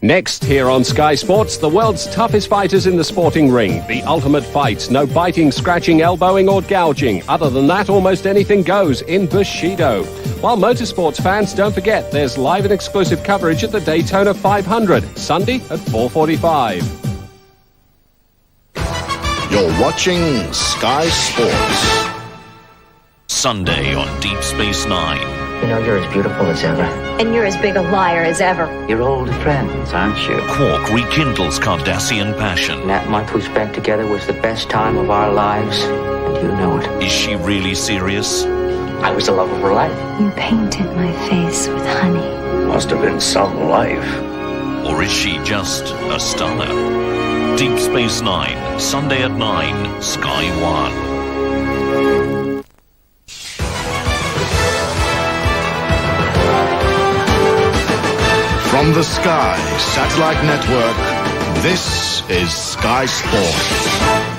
Next, here on Sky Sports, the world's toughest fighters in the sporting ring. The ultimate fight. No biting, scratching, elbowing or gouging. Other than that, almost anything goes in Bushido. While motorsports fans, don't forget, there's live and exclusive coverage at the Daytona 500, Sunday at 4:45. You're watching Sky Sports. Sunday on Deep Space Nine. You know, you're as beautiful as ever. And you're as big a liar as ever. You're old friends, aren't you? Quark rekindles Cardassian passion. That month we spent together was the best time of our lives, and you know it. Is she really serious? I was the love of her life. You painted my face with honey. Must have been some life. Or is she just a star? Deep Space Nine, Sunday at 9, Sky 1. From the Sky Satellite Network, this is Sky Sports.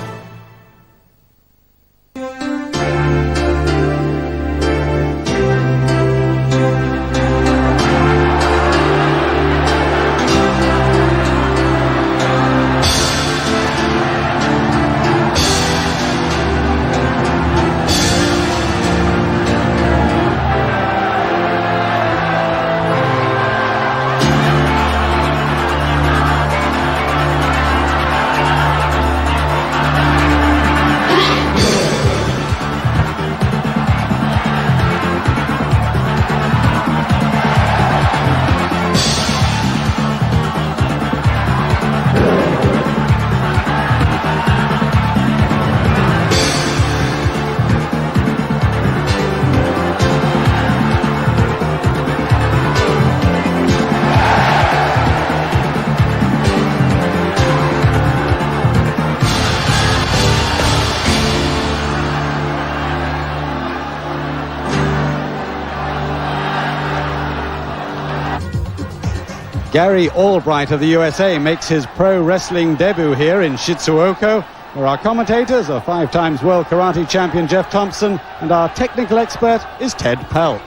Gary Albright of the USA makes his pro wrestling debut here in Shizuoka, where our commentators are 5 times world karate champion Jeff Thompson and our technical expert is Ted Pell.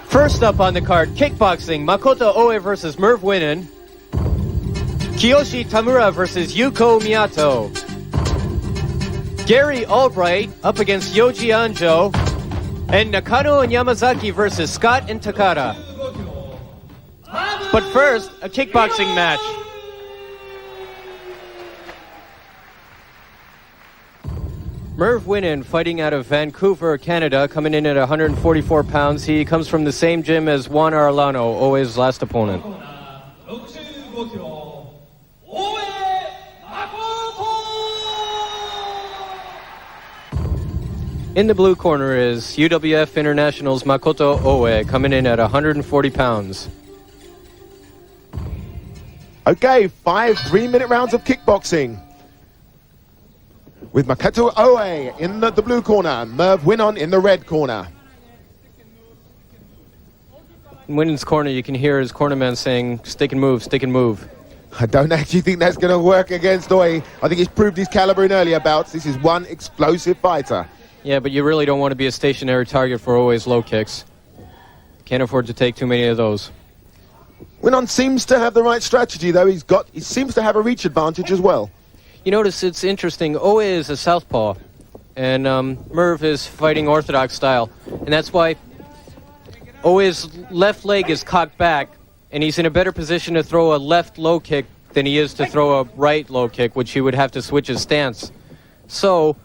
First up on the card, kickboxing, Makoto Oe versus Merv Winnan, Kiyoshi Tamura versus Yuko Miyato, Gary Albright up against Yoji Anjo, and Nakano and Yamazaki versus Scott and Takada. But first, a kickboxing match. Merv Winnan, fighting out of Vancouver, Canada, coming in at 144 pounds. He comes from the same gym as Juan Arellano, Oe's last opponent. In the blue corner is UWF International's Makoto Oe, coming in at 140 pounds. Okay, 5 3-minute rounds of kickboxing. With Makoto Oe in the blue corner, Merv Winnan in the red corner. In Winnan's corner, you can hear his cornerman saying, stick and move, stick and move. I don't actually think that's going to work against Oe. I think he's proved his caliber in earlier bouts. This is one explosive fighter. Yeah, but you really don't want to be a stationary target for Oe's low kicks. Can't afford to take too many of those. Winnan seems to have the right strategy, though. He seems to have a reach advantage as well. You notice it's interesting. Oe is a southpaw, and Merv is fighting orthodox style. And that's why Oe's left leg is cocked back, and he's in a better position to throw a left low kick than he is to throw a right low kick, which he would have to switch his stance. So,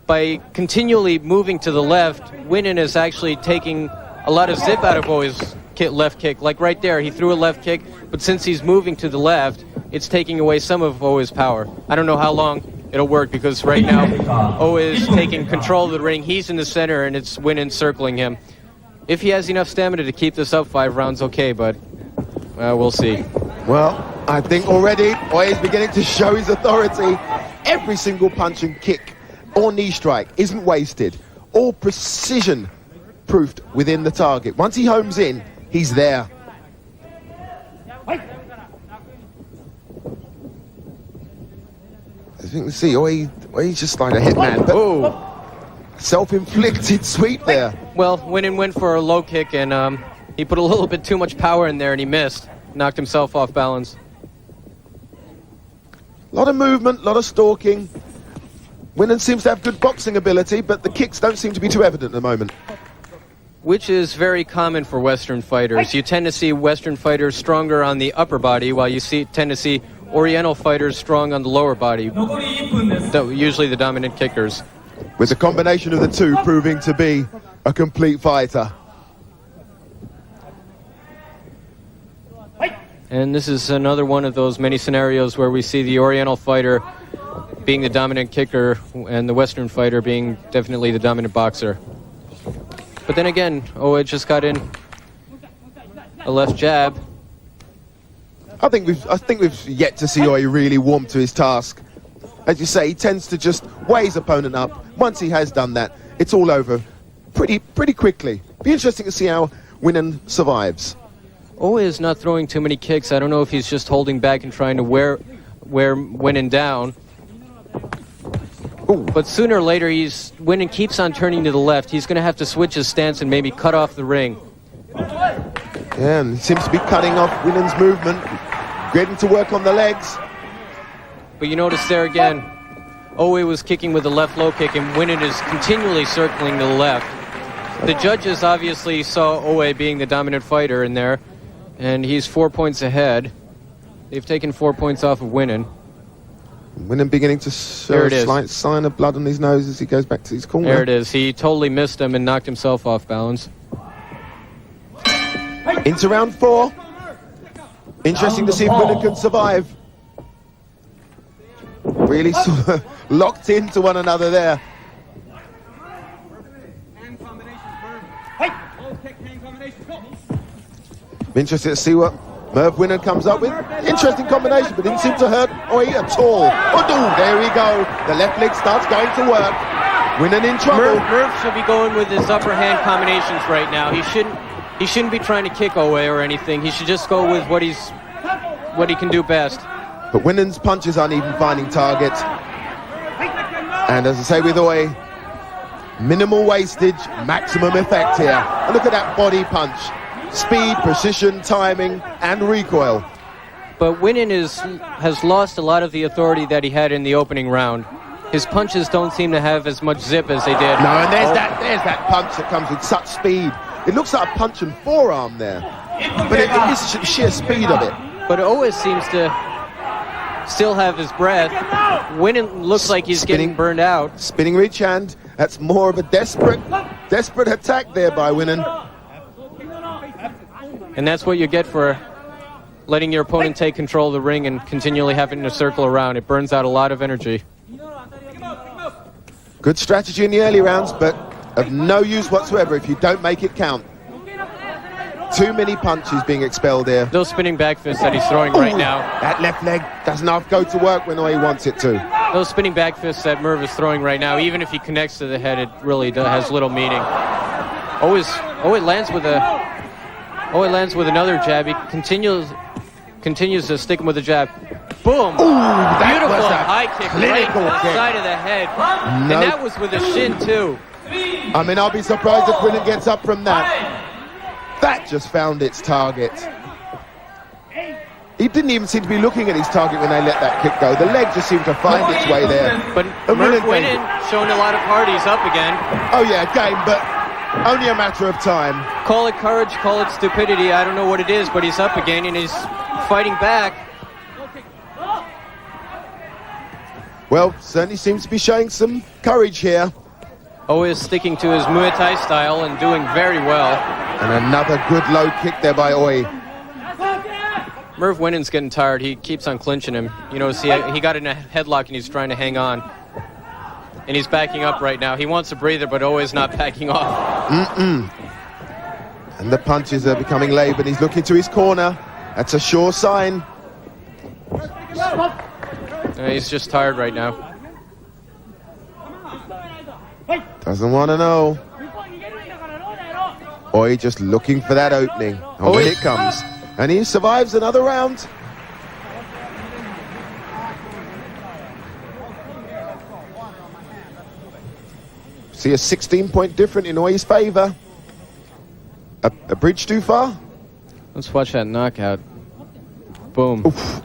by continually moving to the left, Winnan is actually taking a lot of zip out of Oe's left kick. Like right there, he threw a left kick, but since he's moving to the left, it's taking away some of Oe's power. I don't know how long it'll work, because right now Oe is taking control of the ring. He's in the center, and it's Winnan circling him. If he has enough stamina to keep this up 5 rounds, okay, but we'll see. Well, I think already Oe is beginning to show his authority. Every single punch and kick or knee strike isn't wasted. All precision proofed within the target. Once he homes in, he's there. As you can see, he's just like a hitman. Oh, self-inflicted sweep there. Well, Winnan went for a low kick, and he put a little bit too much power in there, and he missed. Knocked himself off balance. A lot of movement, a lot of stalking. Winnan seems to have good boxing ability, but the kicks don't seem to be too evident at the moment. Which is very common for Western fighters. You tend to see Western fighters stronger on the upper body, while you tend to see Oriental fighters strong on the lower body, usually the dominant kickers. With the combination of the two proving to be a complete fighter. And this is another one of those many scenarios where we see the Oriental fighter being the dominant kicker and the Western fighter being definitely the dominant boxer. But then again, Owe just got in a left jab. I think we've yet to see Owe really warm to his task. As you say, he tends to just weigh his opponent up. Once he has done that, it's all over pretty quickly. Be interesting to see how Winnan survives. Owe is not throwing too many kicks. I don't know if he's just holding back and trying to wear Winnan down. Ooh. But sooner or later, Winnan keeps on turning to the left. He's going to have to switch his stance and maybe cut off the ring. Yeah, and he seems to be cutting off Winnan's movement, getting to work on the legs. But you notice there again, Owe was kicking with the left low kick, and Winnan is continually circling to the left. The judges obviously saw Owe being the dominant fighter in there, and he's 4 points ahead. They've taken 4 points off of Winnan. Winnan beginning to show a slight sign of blood on his nose as he goes back to his corner. There it is. He totally missed him and knocked himself off balance. Into round 4. Interesting to see if Winnan can survive. Really sort of locked into one another there. Interesting to see what Merv Winnan comes up with. Interesting combination, but didn't seem to hurt Owe at all. Oh, there we go. The left leg starts going to work. Winnan in trouble. Merv should be going with his upper hand combinations right now. He shouldn't be trying to kick Owe or anything. He should just go with what he can do best. But Winnan's punches aren't even finding targets. And as I say with Owe, minimal wastage, maximum effect here. And look at that body punch. Speed, precision, timing, and recoil. But Winnan has lost a lot of the authority that he had in the opening round. His punches don't seem to have as much zip as they did. No, and there's that punch that comes with such speed. It looks like a punch and forearm there. But it is the sheer speed of it. But Owe seems to still have his breath. Winnan looks like he's getting burned out. Spinning reach hand. That's more of a desperate attack there by Winnan. And that's what you get for letting your opponent take control of the ring and continually having to circle around. It burns out a lot of energy. Good strategy in the early rounds, but of no use whatsoever if you don't make it count. Too many punches being expelled there. Those spinning back fists that he's throwing right now. That left leg doesn't half go to work when he wants it to. Those spinning back fists that Merv is throwing right now, even if he connects to the head, it really has little meaning. Owe lands with another jab. He continues to stick him with a jab. Boom! Ooh, beautiful high kick right to the side of the head. And that was with a shin too. I mean, I'll be surprised if Winnan gets up from that. That just found its target. He didn't even seem to be looking at his target when they let that kick go. The leg just seemed to find its way there. But Merv Winnan showing a lot of heart. He's up again. Oh yeah, game, but only a matter of time. Call it courage, call it stupidity. I don't know what it is, but he's up again and he's fighting back. Well, certainly seems to be showing some courage here. Owe is sticking to his Muay Thai style and doing very well. And another good low kick there by Owe. Merv Winnan's getting tired. He keeps on clinching him. You know, see, he got in a headlock and he's trying to hang on. And he's backing up right now. He wants a breather, but Owe's not backing off. And the punches are becoming laboured. He's looking to his corner. That's a sure sign. He's just tired right now. Doesn't want to know. Owe just looking for that opening. And when it comes. And he survives another round. See a 16-point difference in Owe's favour. A bridge too far? Let's watch that knockout. Boom. Oof.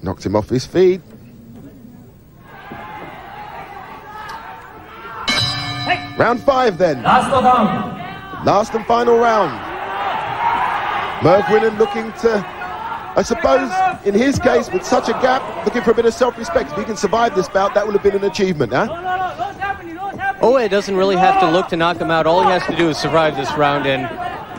Knocked him off his feet. Round 5 then. Last and final round. Merv Winnan looking to, I suppose, in his case, with such a gap, looking for a bit of self-respect. If he can survive this bout, that would have been an achievement, huh? Oe doesn't really have to look to knock him out. All he has to do is survive this round, and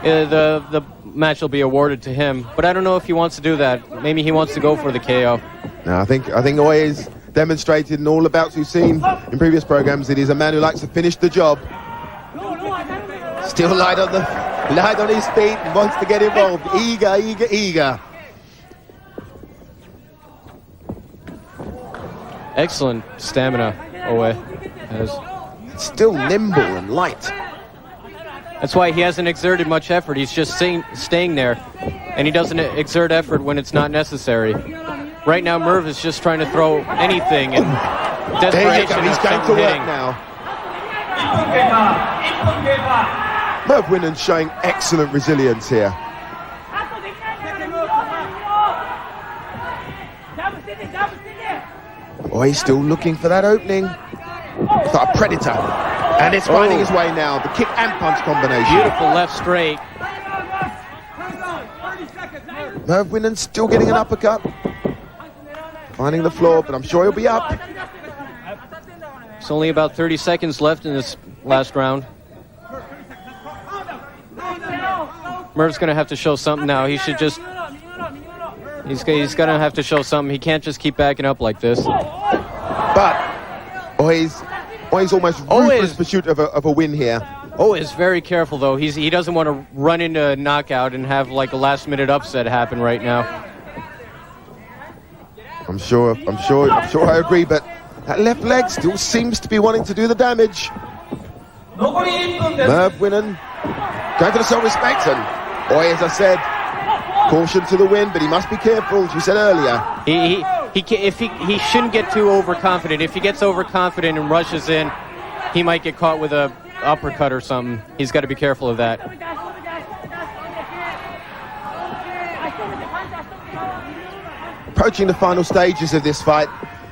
the match will be awarded to him. But I don't know if he wants to do that. Maybe he wants to go for the KO. No, I think Oe's demonstrated in all the bouts we've seen in previous programs that he's a man who likes to finish the job. Still light on his feet and wants to get involved. Eager. Excellent stamina, Oe has. Still nimble and light. That's why he hasn't exerted much effort. He's just staying there, and he doesn't exert effort when it's not necessary. Right now, Merv is just trying to throw anything, and desperation. There you go. He's going to work now. Merv Winnan showing excellent resilience here. He's still looking for that opening. It's like a predator. And it's finding his way now. The kick and punch combination. Beautiful left straight. Merv Winnan still getting an uppercut. Finding the floor, but I'm sure he'll be up. It's only about 30 seconds left in this last round. Merv's going to have to show something now. He should just... He's going to have to show something. He can't just keep backing up like this. But Oe's almost ruthless pursuit of a win here. Is very careful, though. He doesn't want to run into a knockout and have like a last-minute upset happen right now. I'm sure I agree, but that left leg still seems to be wanting to do the damage. Merv Winnan going for the self-respect, and Oe, as I said, caution to the wind, but he must be careful, as you said earlier. He shouldn't get too overconfident. If he gets overconfident and rushes in, he might get caught with a uppercut or something. He's got to be careful of that. Approaching the final stages of this fight,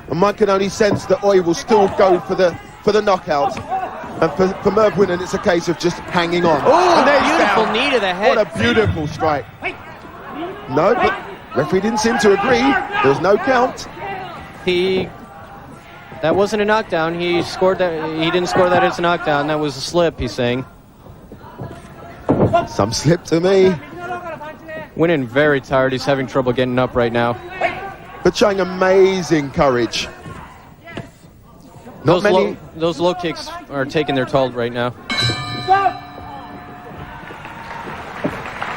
and one can only sense that Oe will still go for the knockout. And for Merv Winnan, it's a case of just hanging on. Oh, beautiful knee to the head. What a beautiful strike. No, but referee didn't seem to agree. There was no count. That wasn't a knockdown. He scored that. He didn't score that as a knockdown. That was a slip, he's saying. Some slip to me. Winnan very tired. He's having trouble getting up right now. But showing amazing courage. Those low kicks are taking their toll right now.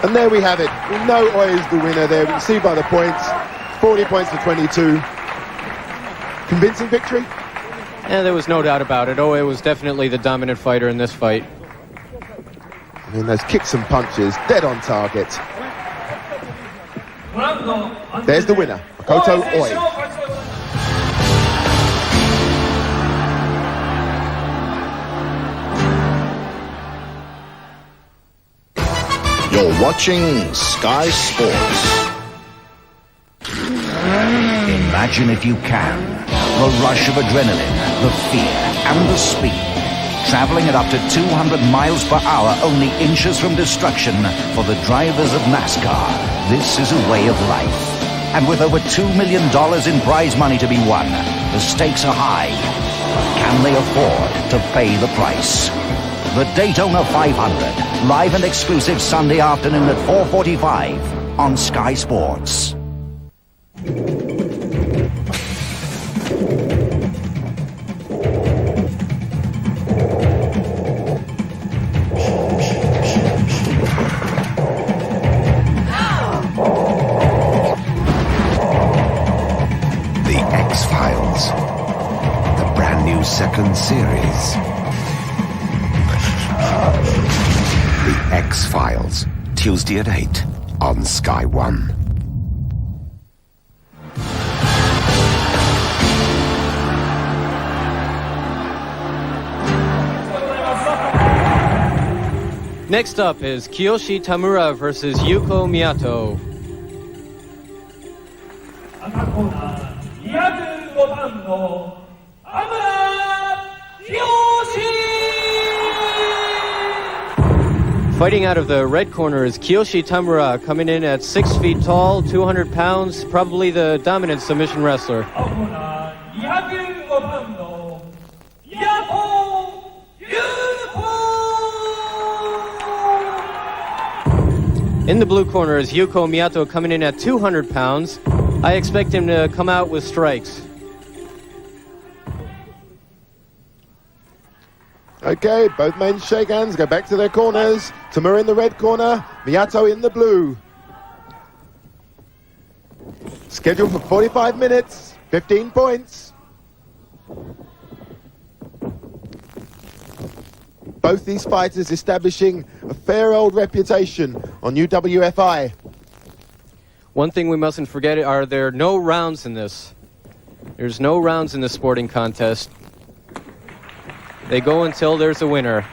And there we have it. We know Oe is the winner there. We can see by the points. 40 points to 22. Convincing victory? Yeah, there was no doubt about it. Oe was definitely the dominant fighter in this fight. I mean, those kicks and punches, dead on target. There's the winner, Makoto Oe. You're watching Sky Sports. Imagine if you can, the rush of adrenaline, the fear, and the speed. Traveling at up to 200 miles per hour, only inches from destruction for the drivers of NASCAR. This is a way of life. And with over $2 million in prize money to be won, the stakes are high. Can they afford to pay the price? The Daytona 500, live and exclusive Sunday afternoon at 4:45 on Sky Sports. The X-Files, the brand new second series. The X-Files, Tuesday at 8 on Sky One. Next up is Kiyoshi Tamura versus Yuko Miyato. Fighting out of the red corner is Kiyoshi Tamura, coming in at 6 feet tall, 200 pounds, probably the dominant submission wrestler. In the blue corner is Yuko Miyato, coming in at 200 pounds. I expect him to come out with strikes. Okay, both men shake hands, go back to their corners. Tamura in the red corner, Miyato in the blue. Scheduled for 45 minutes, 15 points. Both these fighters establishing a fair old reputation on UWFI. One thing we mustn't forget are there are no rounds in this. There's no rounds in this sporting contest. They go until there's a winner.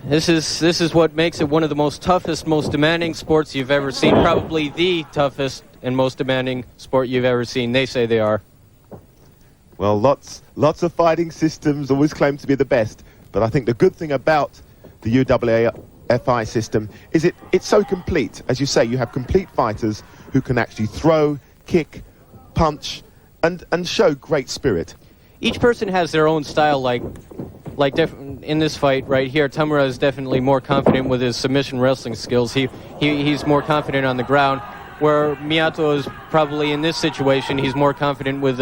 This is what makes it one of the most toughest, most demanding sports you've ever seen. Probably the toughest and most demanding sport you've ever seen. They say they are. Well, lots of fighting systems always claim to be the best, but I think the good thing about the UWFI system is it's so complete. As you say, you have complete fighters who can actually throw, kick, punch, and show great spirit. Each person has their own style, like in this fight right here, Tamura is definitely more confident with his submission wrestling skills. He's more confident on the ground, where Miyato is probably in this situation, he's more confident with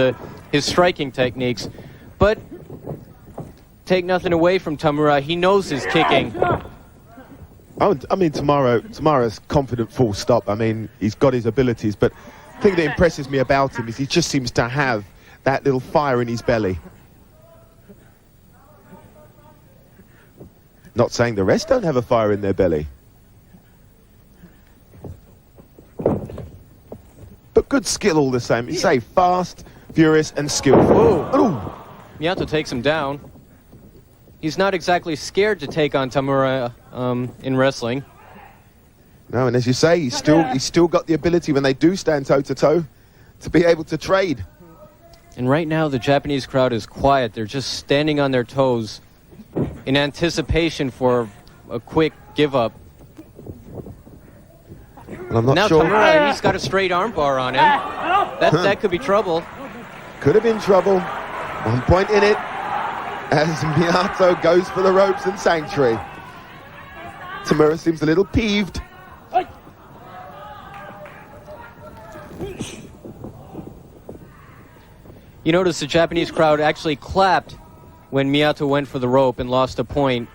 his striking techniques. But take nothing away from Tamura, he knows his kicking. Oh, I mean, Tamura's confident, full stop. I mean, he's got his abilities, but the thing that impresses me about him is he just seems to have that little fire in his belly. Not saying the rest don't have a fire in their belly. But good skill all the same. You say fast, furious, and skillful. Ooh. Miyato takes him down. He's not exactly scared to take on Tamura in wrestling. No, and as you say, he's still got the ability when they do stand toe-to-toe to be able to trade. And right now, the Japanese crowd is quiet. They're just standing on their toes in anticipation for a quick give-up. Well, I'm not now sure. Tamura, he's got a straight armbar on him. That could be trouble. Could have been trouble. 1 point in it as Miyato goes for the ropes and sanctuary. Tamura seems a little peeved. You notice the Japanese crowd actually clapped when Miyato went for the rope and lost a point.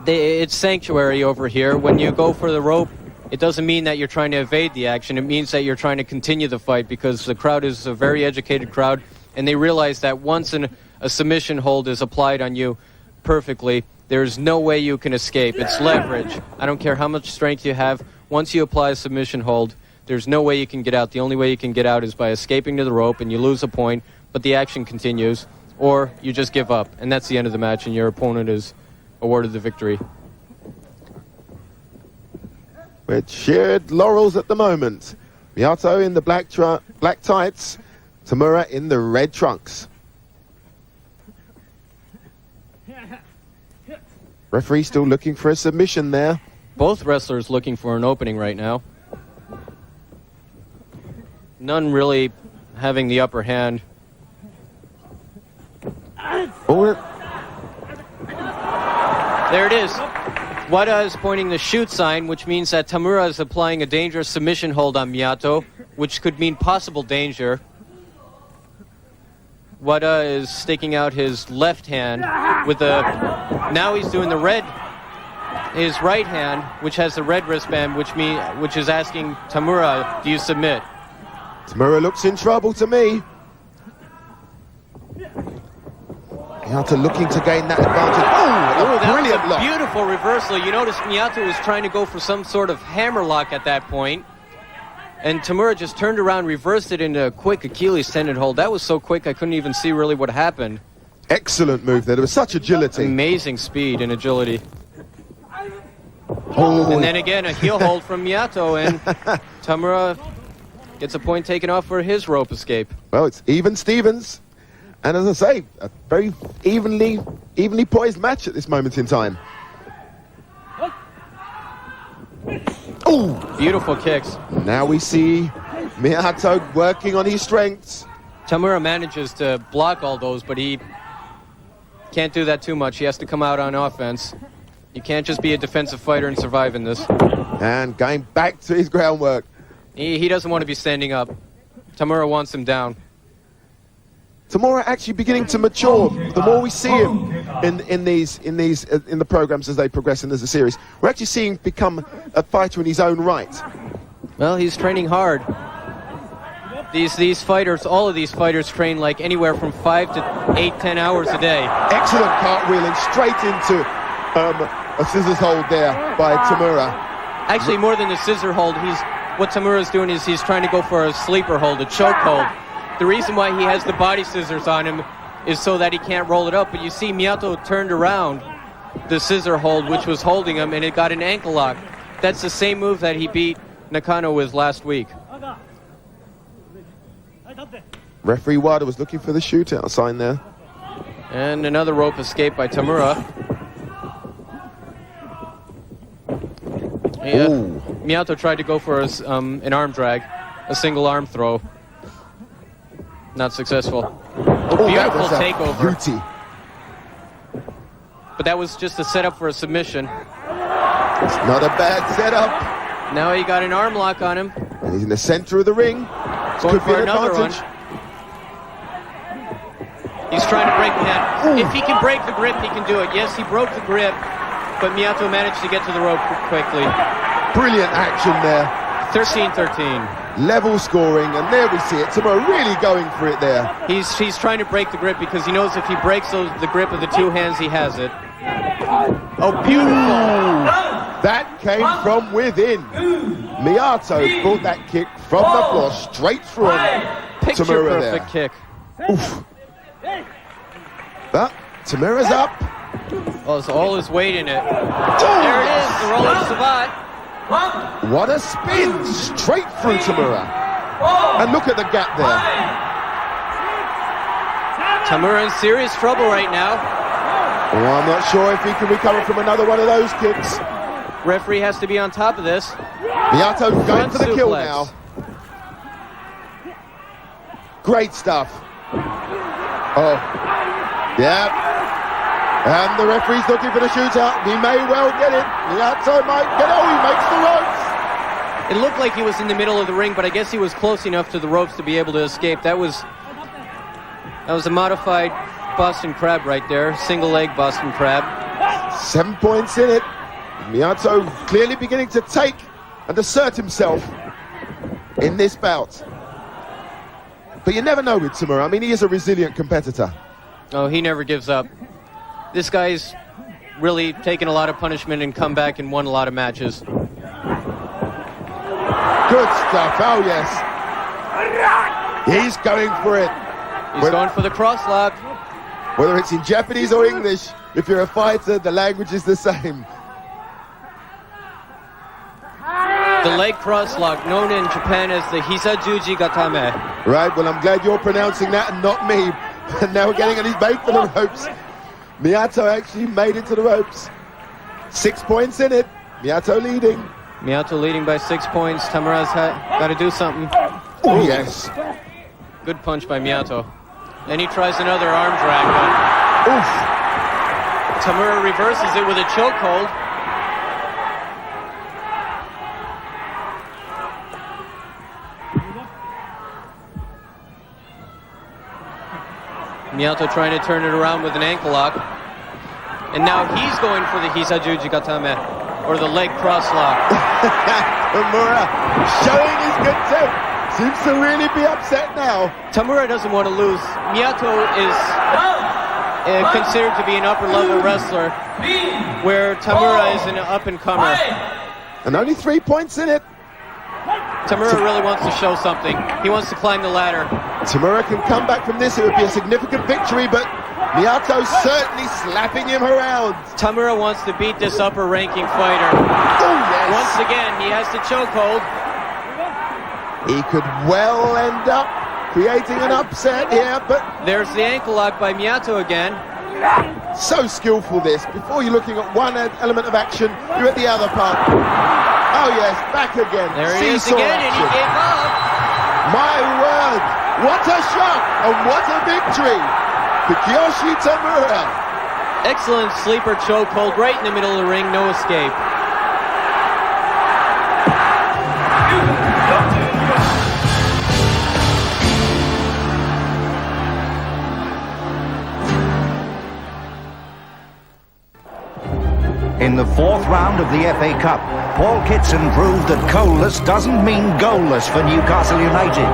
It's sanctuary over here. When you go for the rope, it doesn't mean that you're trying to evade the action. It means that you're trying to continue the fight, because the crowd is a very educated crowd, and they realize that once a submission hold is applied on you perfectly, there's no way you can escape. It's leverage. I don't care how much strength you have. Once you apply a submission hold, there's no way you can get out. The only way you can get out is by escaping to the rope, and you lose a point, but the action continues, or you just give up, and that's the end of the match, and your opponent is awarded the victory. With shared laurels at the moment. Miyato in the black tights, Tamura in the red trunks. Referee still looking for a submission there. Both wrestlers looking for an opening right now. None really having the upper hand. There it is. Wada is pointing the shoot sign, which means that Tamura is applying a dangerous submission hold on Miyato, which could mean possible danger. Wada is sticking out his left hand with the... Now he's doing the red... His right hand, which has the red wristband, which is asking Tamura, do you submit? Tamura looks in trouble to me. Miyato looking to gain that advantage. Oh, that brilliant was a lock. beautiful reversal. You notice Miyato was trying to go for some sort of hammerlock at that point. And Tamura just turned around, reversed it into a quick Achilles tendon hold. That was so quick I couldn't even see really what happened. Excellent move there. There was such agility. Amazing speed and agility. Oh, And then again, a heel hold from Miyato, and Tamura gets a point taken off for his rope escape. well, it's even Stevens. And as I say, a very evenly poised match at this moment in time. Oh! Beautiful kicks. Now we see Miyato working on his strengths. Tamura manages to block all those, but he can't do that too much. He has to come out on offense. You can't just be a defensive fighter and survive in this. And going back to his groundwork. He doesn't want to be standing up. Tamura wants him down. Tamura actually beginning to mature. The more we see him in the programs as they progress into the series, we're actually seeing him become a fighter in his own right. Well, he's training hard. These fighters, all of these fighters train like anywhere from 5 to 8, 10 hours a day. Excellent cartwheeling straight into a scissors hold there by Tamura. Actually, more than the scissor hold, what Tamura's doing is he's trying to go for a sleeper hold, a choke hold. The reason why he has the body scissors on him is so that he can't roll it up. But you see Miyato turned around the scissor hold, which was holding him, and it got an ankle lock. That's the same move that he beat Nakano with last week. Referee Wada was looking for the shootout sign there. And another rope escape by Tamura. Yeah. Miyato tried to go for an arm drag, a single arm throw. Not successful. Beautiful takeover. Beauty. But that was just a setup for a submission. It's not a bad setup. Now he got an arm lock on him. And he's in the center of the ring. Going for another one. He's trying to break the hand. If he can break the grip, he can do it. Yes, he broke the grip, but Miyato managed to get to the rope quickly. Brilliant action there. 13-13. Level scoring, and there we see it. Tamura really going for it there. He's trying to break the grip because he knows if he breaks the grip of the two hands, he has it. Oh, beautiful. That came from within. Miyato brought that kick from the floor straight through Picture Tamura perfect there. kick. Oof. But Tamura's up. Oh, it's all his weight in it. There it is, the roller savate. What a spin straight through Tamura. And look at the gap there. Tamura in serious trouble right now. Oh, I'm not sure if he can recover from another one of those kicks. Referee has to be on top of this. Miyato going for the kill suplex. now. Great stuff. Oh, yeah. And the referee's looking for the shootout. He may well get it. Miyato might get it. Oh, he makes the ropes. It looked like he was in the middle of the ring, but I guess he was close enough to the ropes to be able to escape. That was a modified Boston Crab right there. Single leg Boston Crab. 7 points in it. Miyato clearly beginning to take and assert himself in this bout. But you never know with Tamura. I mean, he is a resilient competitor. Oh, he never gives up. This guy's really taken a lot of punishment and come back and won a lot of matches. Good stuff. Oh, yes. He's going for it. He's going for the cross lock. Whether it's in Japanese or English, if you're a fighter, the language is the same. The leg cross lock, known in Japan as the Hisajuji Gatame. Right, well, I'm glad you're pronouncing that and not me. And now we're getting on his made for the ropes. Miyato actually made it to the ropes. 6 points in it. Miyato leading. Miyato leading by 6 points. Tamura's got to do something. Oh, yes. Good punch by Miyato. Then he tries another arm drag. Oof. Tamura reverses it with a chokehold. Miyato trying to turn it around with an ankle lock. And now he's going for the Hisajuji Gatame, or the leg cross lock. Tamura showing his good tip. Seems to really be upset now. Tamura doesn't want to lose. Miyato is considered to be an upper level wrestler, where Tamura is an up-and-comer. And only 3 points in it. Tamura really wants to show something. He wants to climb the ladder. Tamura can come back from this. It would be a significant victory, but Miyato certainly slapping him around. Tamura wants to beat this upper-ranking fighter. Oh, yes. Once again, he has the chokehold. He could well end up creating an upset here, but There's the ankle lock by Miyato again. so skillful this. Before you're looking at one element of action, you're at the other part. Oh yes, back again. There he is Seesaw again, and he action. gave up. My word, what a shock and what a victory for Kiyoshi Tamura. Excellent sleeper chokehold right in the middle of the ring, no escape. In the fourth round of the FA Cup, Paul Kitson proved that goalless doesn't mean goalless for Newcastle United.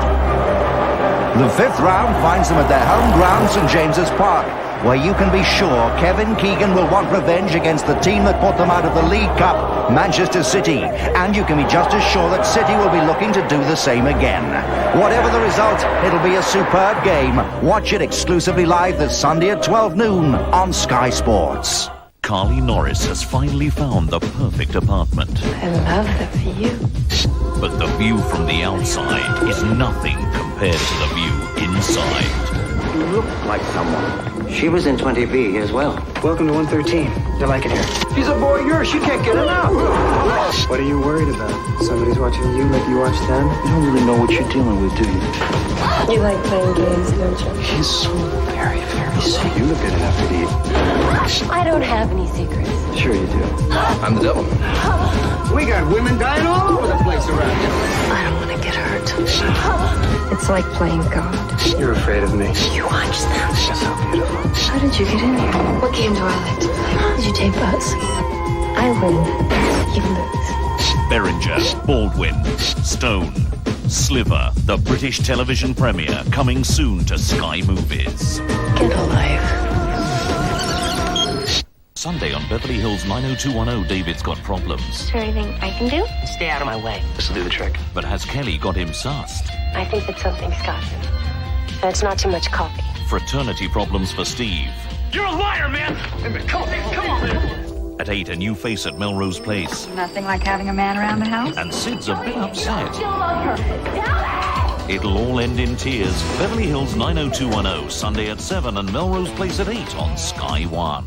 The fifth round finds them at their home ground, St James's Park, where you can be sure Kevin Keegan will want revenge against the team that put them out of the League Cup, Manchester City, and you can be just as sure that City will be looking to do the same again. Whatever the result, it'll be a superb game. Watch it exclusively live this Sunday at 12 noon on Sky Sports. Carly Norris has finally found the perfect apartment. I love the view. But the view from the outside is nothing compared to the view inside. You look like someone. She was in 20B as well. Welcome to 113. You like it here? He's a boy yours. You can't get him out. What are you worried about? Somebody's watching you like you watch them? You don't really know what you're dealing with, do you? You like playing games, don't you? He's so very, very sweet. You look good enough to be. I don't have any secrets. Sure you do. I'm the devil. We got women dying all over the place around here. I don't want to get hurt. It's like playing God. You're afraid of me. You watch them. That's so beautiful. How did you get in here? What game do I like to play? Did you tape us? I win. You lose. Berringer, Baldwin, Stone, Sliver, the British television premiere, coming soon to Sky Movies. Get a life. Sunday on Beverly Hills 90210, David's got problems. Is there anything I can do? Stay out of my way. This will do the trick. But has Kelly got him sussed? I think that something's got him. And it's not too much coffee. Fraternity problems for Steve. You're a liar, man! Come on, man! At 8, a new face at Melrose Place. Nothing like having a man around the house. And Sid's a bit upset. It'll all end in tears. Beverly Hills 90210, Sunday at 7 and Melrose Place at 8 on Sky 1.